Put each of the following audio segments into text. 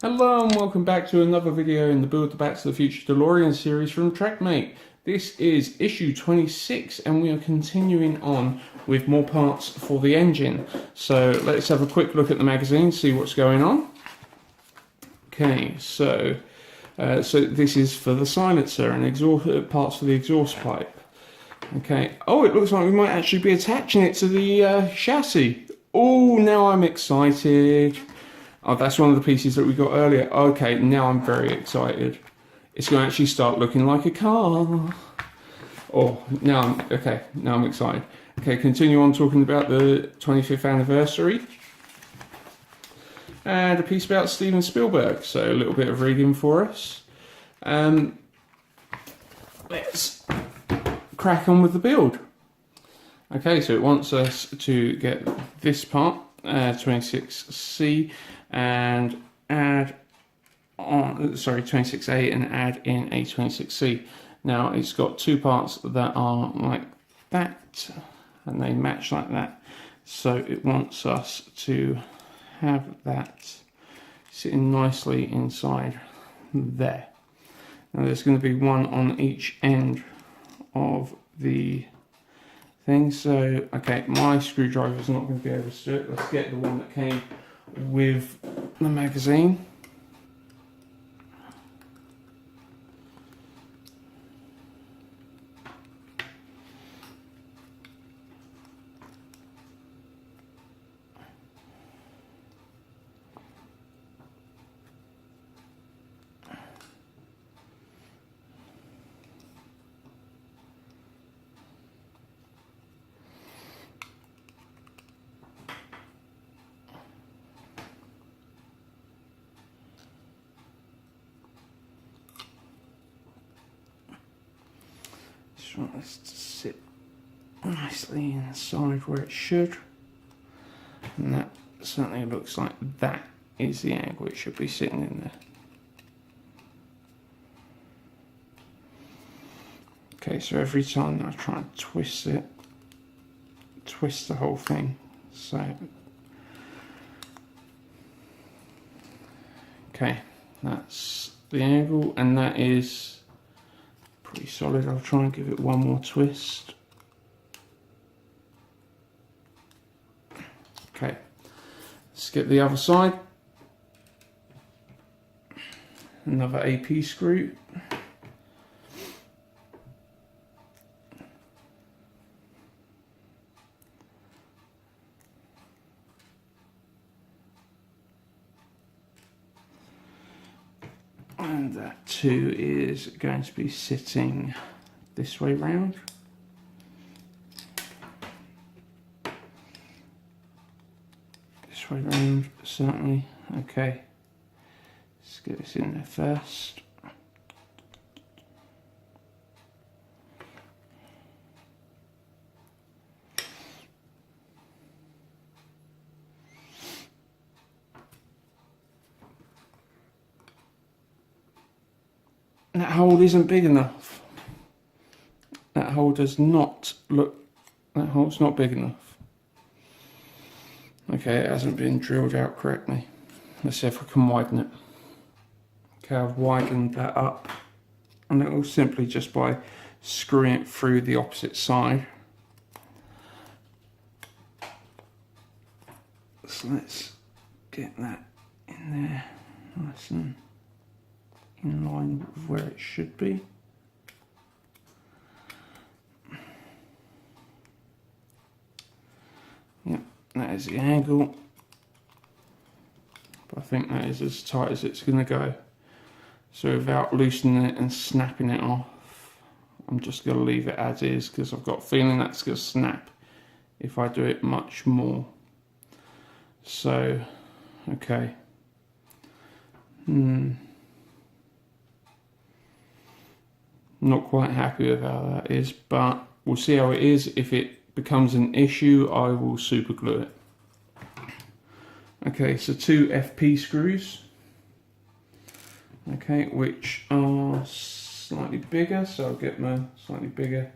Hello and welcome back to another video in the Build the Back to the Future Delorean series from TrackMate. This is issue 26 and we are continuing on with more parts for the engine. So let's have a quick look at the magazine, see what's going on. Okay, so this is for the silencer and parts for the exhaust pipe. Okay, oh, it looks like we might actually be attaching it to the chassis. Oh, now I'm excited. Oh, that's one of the pieces that we got earlier. Okay, now I'm very excited. It's going to actually start looking like a car. Oh, now I'm excited. Okay, continue on talking about the 25th anniversary. And a piece about Steven Spielberg, so a little bit of reading for us. Let's crack on with the build. Okay, so it wants us to get this part, 26C, and add on, 26A, and add in a 26C. Now it's got two parts that are like that, and they match like that. So it wants us to have that sitting nicely inside there. Now there's going to be one on each end of the thing. So, okay, my screwdriver is not going to be able to do it. Let's get the one that came with the magazine. Just want this to sit nicely inside where it should, and that certainly looks like that is the angle it should be sitting in there. Okay, so every time I try and twist it, twist the whole thing. So, okay, that's the angle, and that is pretty solid. I'll try and give it one more twist. Okay, let's get the other side. Another AP screw. And that too is going to be sitting this way round. This way round, certainly. Okay, let's get this in there first. That hole isn't big enough. That hole does not look, that hole's not big enough. Okay, it hasn't been drilled out correctly. Let's see if I can widen it. Okay, I've widened that up, and it will simply just by screwing it through the opposite side. So let's get that in there nice and in line with where it should be. Yep, that is the angle. But I think that is as tight as it's going to go. So without loosening it and snapping it off, I'm just going to leave it as is, because I've got a feeling that's going to snap if I do it much more. So, okay. Not quite happy with how that is, but we'll see how it is. If it becomes an issue, I will super glue it. Okay, so two FP screws. Okay, which are slightly bigger, so I'll get my slightly bigger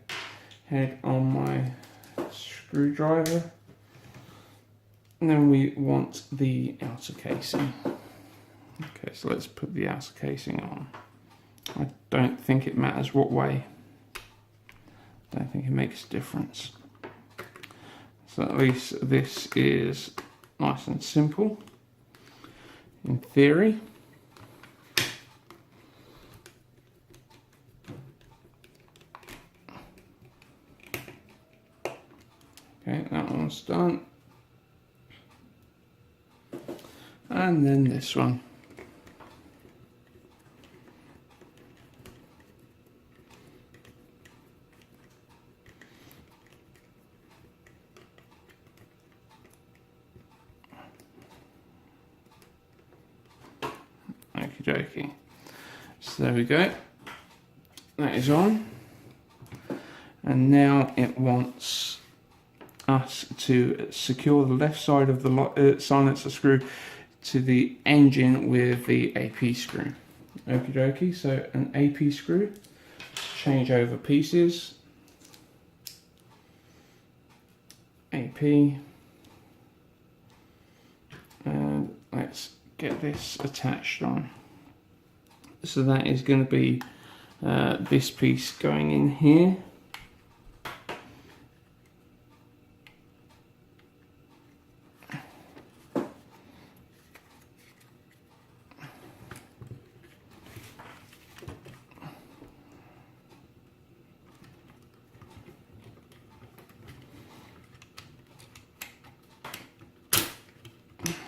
head on my screwdriver. And then we want the outer casing. Okay, so let's put the outer casing on. I don't think it matters what way. I don't think it makes a difference. So at least this is nice and simple, in theory. Okay, that one's done. And then this one. Okie dokie. So there we go. That is on. And now it wants us to secure the left side of the silencer screw to the engine with the AP screw. Okie dokie, so an AP screw, change over pieces, AP, and let's get this attached on. So that is going to be this piece going in here.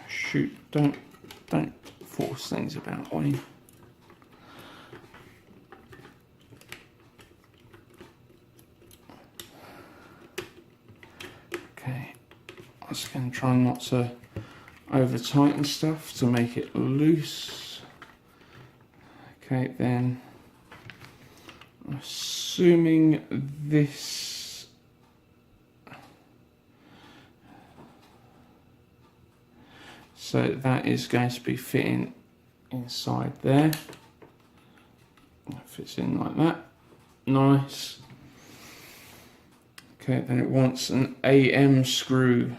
Shoot, don't force things about on you. Okay, I'm just going to try not to over tighten stuff to make it loose. Okay, then assuming this so that is going to be fitting inside there. That fits in like that. Nice. Okay, then it wants an AM screw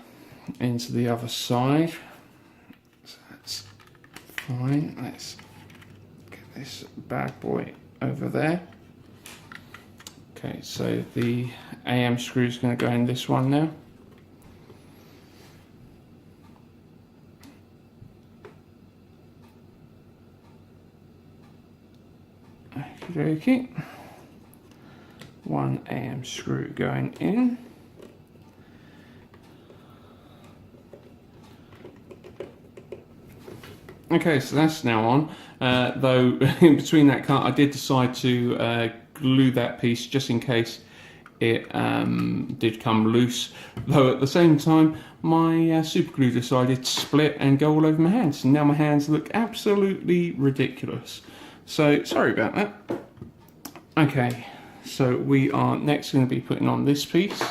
into the other side. So that's fine. Let's get this bad boy over there. Okay, so the AM screw is going to go in this one now. Okay, one AM screw going in. Okay, so that's now on. Though in between that cut, I did decide to glue that piece just in case it did come loose. Though at the same time, my super glue decided to split and go all over my hands. And now my hands look absolutely ridiculous. So sorry about that. Okay, so we are next going to be putting on this piece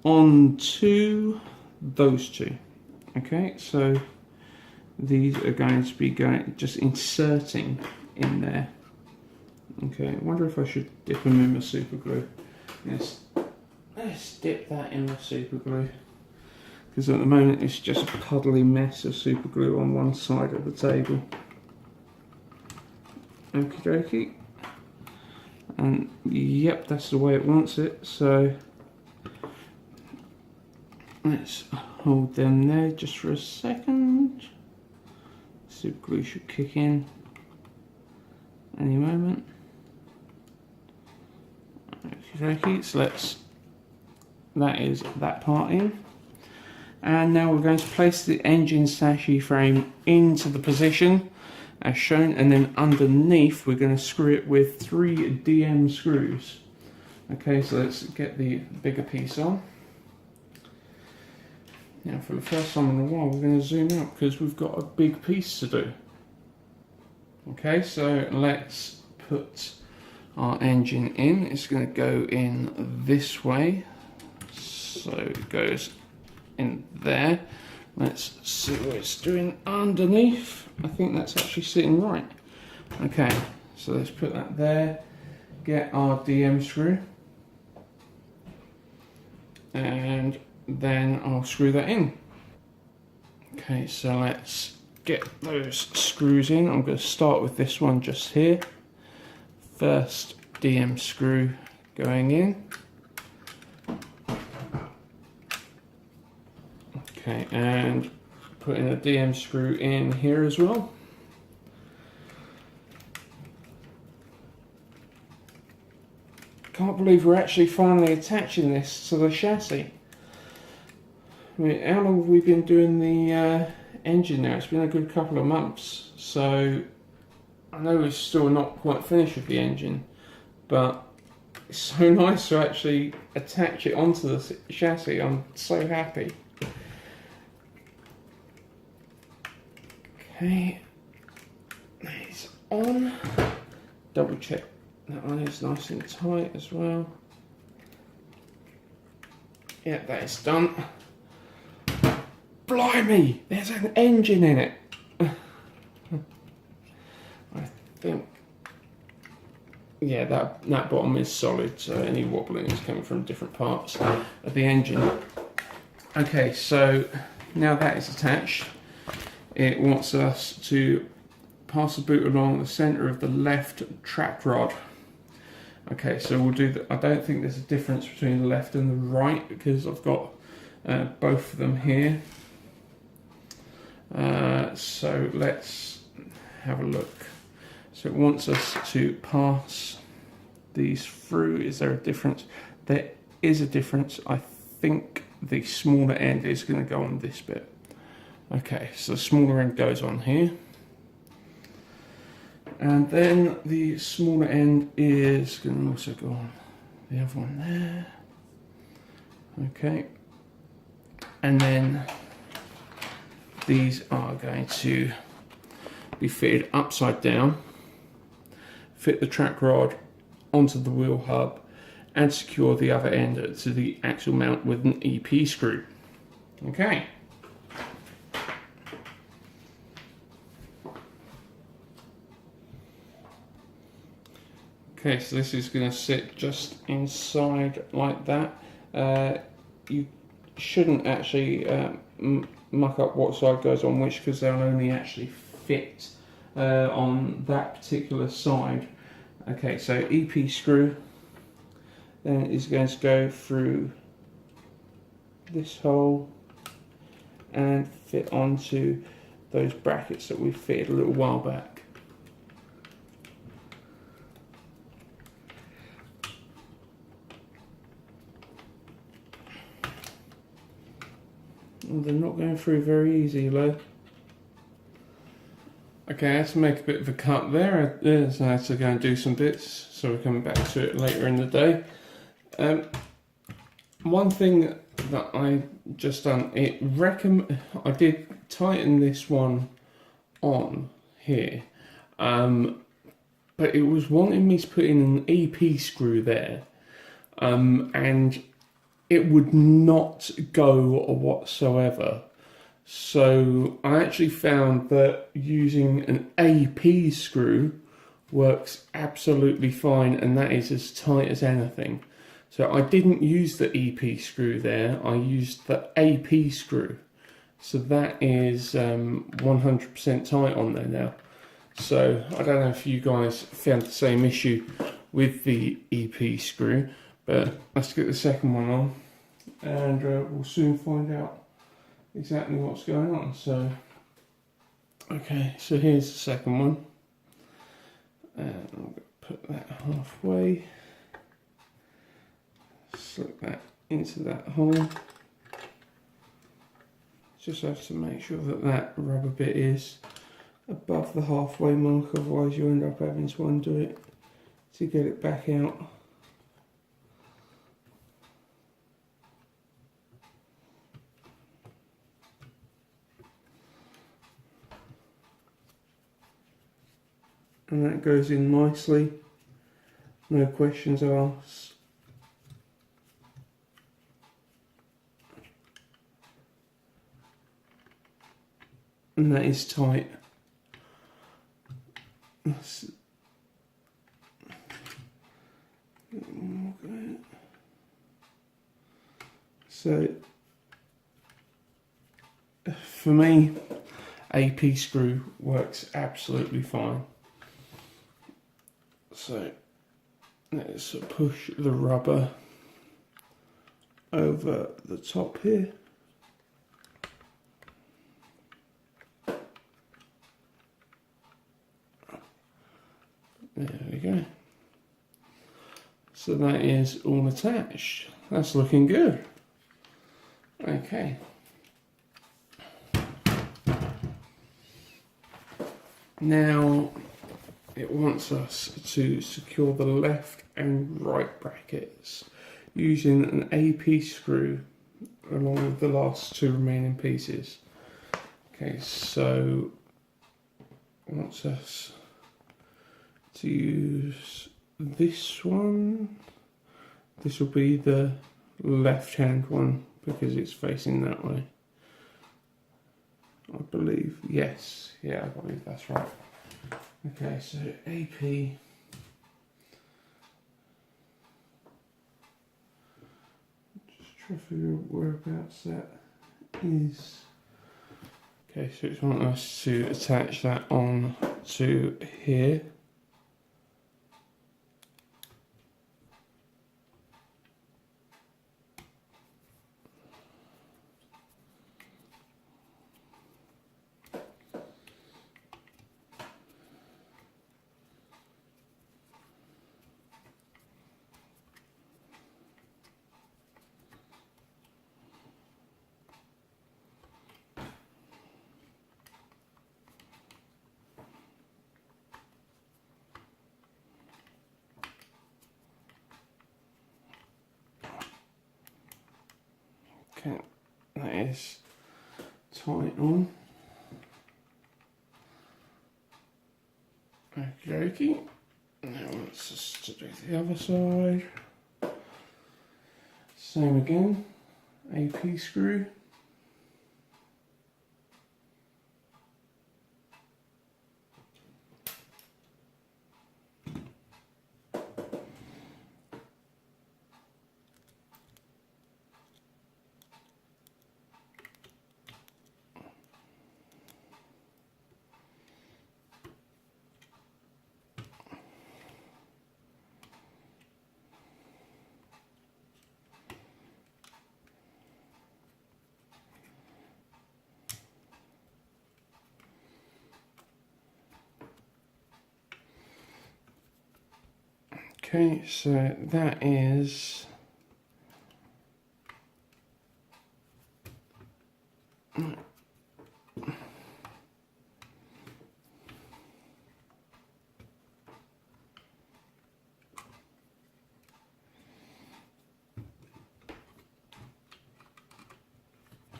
onto those two. Okay, so these are going to be just inserting in there. Okay, I wonder if I should dip them in my super glue. Yes, let's dip that in my super glue. Because at the moment it's just a puddly mess of super glue on one side of the table. Okie dokie. And yep, that's the way it wants it. So let's hold them there just for a second. Super glue should kick in any moment. Okay, so that is that part in. And now we're going to place the engine sashi frame into the position as shown, and then underneath we're going to screw it with 3 DM screws. Okay, so let's get the bigger piece on. Now for the first time in a while we're going to zoom out because we've got a big piece to do. Okay, so let's put our engine in. It's going to go in this way, so it goes in there. Let's see what it's doing underneath. I think that's actually sitting right. Okay, so let's put that there, get our DM screw, and then I'll screw that in. Okay, so let's get those screws in. I'm going to start with this one just here. First DM screw going in. Okay, and putting a DM screw in here as well. Can't believe we're actually finally attaching this to the chassis. I mean, how long have we been doing the engine now? It's been a good couple of months, so I know we're still not quite finished with the engine, but it's so nice to actually attach it onto the chassis. I'm so happy. Okay, it's on. Double check that one is nice and tight as well. Yeah, that is done. Blimey, there's an engine in it. I think, yeah, that bottom is solid, so any wobbling is coming from different parts of the engine. Okay, so now that is attached, it wants us to pass the boot along the centre of the left track rod. Okay, so we'll do that. I don't think there's a difference between the left and the right because I've got both of them here. So let's have a look. So it wants us to pass these through. Is there a difference? There is a difference. I think the smaller end is going to go on this bit. Okay, so the smaller end goes on here. And then the smaller end is going to also go on the other one there. Okay. And then these are going to be fitted upside down, fit the track rod onto the wheel hub, and secure the other end to the axle mount with an EP screw. Okay. Okay, so this is going to sit just inside like that. You shouldn't actually muck up what side goes on which, because they'll only actually fit on that particular side. Okay, so EP screw then is going to go through this hole and fit onto those brackets that we fitted a little while back. They're not going through very easy, though. Okay, I had to make a bit of a cut there, so I had to go and do some bits, so we're coming back to it later in the day. One thing that I just done, I did tighten this one on here, but it was wanting me to put in an EP screw there, and it would not go whatsoever. So I actually found that using an AP screw works absolutely fine, and that is as tight as anything. So I didn't use the EP screw there, I used the AP screw. So that is 100% tight on there now. So I don't know if you guys found the same issue with the EP screw, but let's get the second one on, and we'll soon find out exactly what's going on. So, okay, so here's the second one, and I'm going to put that halfway, slip that into that hole. Just have to make sure that that rubber bit is above the halfway mark, otherwise you end up having to undo it to get it back out. And that goes in nicely, no questions asked. And that is tight. So, for me, AP screw works absolutely fine. So let's push the rubber over the top here. There we go. So that is all attached. That's looking good. Okay. Now it wants us to secure the left and right brackets using an AP screw along with the last two remaining pieces. Okay, so it wants us to use this one. This will be the left hand one because it's facing that way, I believe. Yes, yeah, I believe that's right. Okay, so AP, just try to figure out whereabouts that is. Okay, so it's wanting us to attach that on to here. Okay, that is tight on. Okie dokie. Now let's just do the other side. Same again, AP screw. Okay, so that is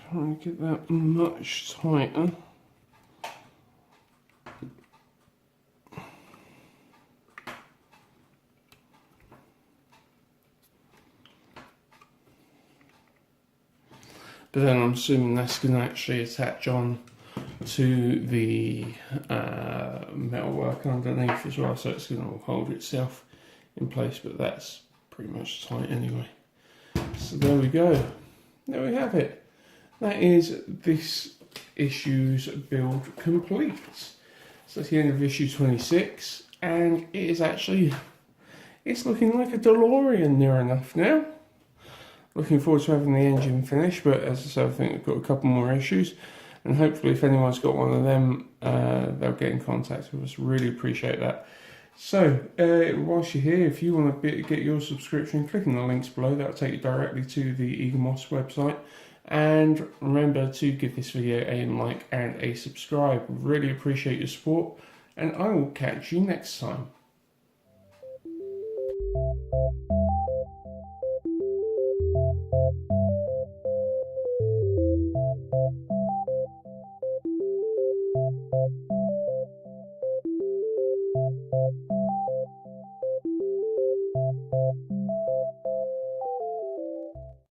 trying to get that much tighter. But then I'm assuming that's going to actually attach on to the metalwork underneath as well, so it's going to hold itself in place, but that's pretty much tight anyway. So there we go. There we have it. That is this issue's build complete. So that's the end of issue 26, and it is actually, it's looking like a Delorean near enough now. Looking forward to having the engine finished, but as I said, I think we've got a couple more issues, and hopefully if anyone's got one of them, they'll get in contact with us. Really appreciate that. So, whilst you're here, if you want to get your subscription, click on the links below. That'll take you directly to the Eaglemoss website. And remember to give this video a like and a subscribe. Really appreciate your support, and I will catch you next time.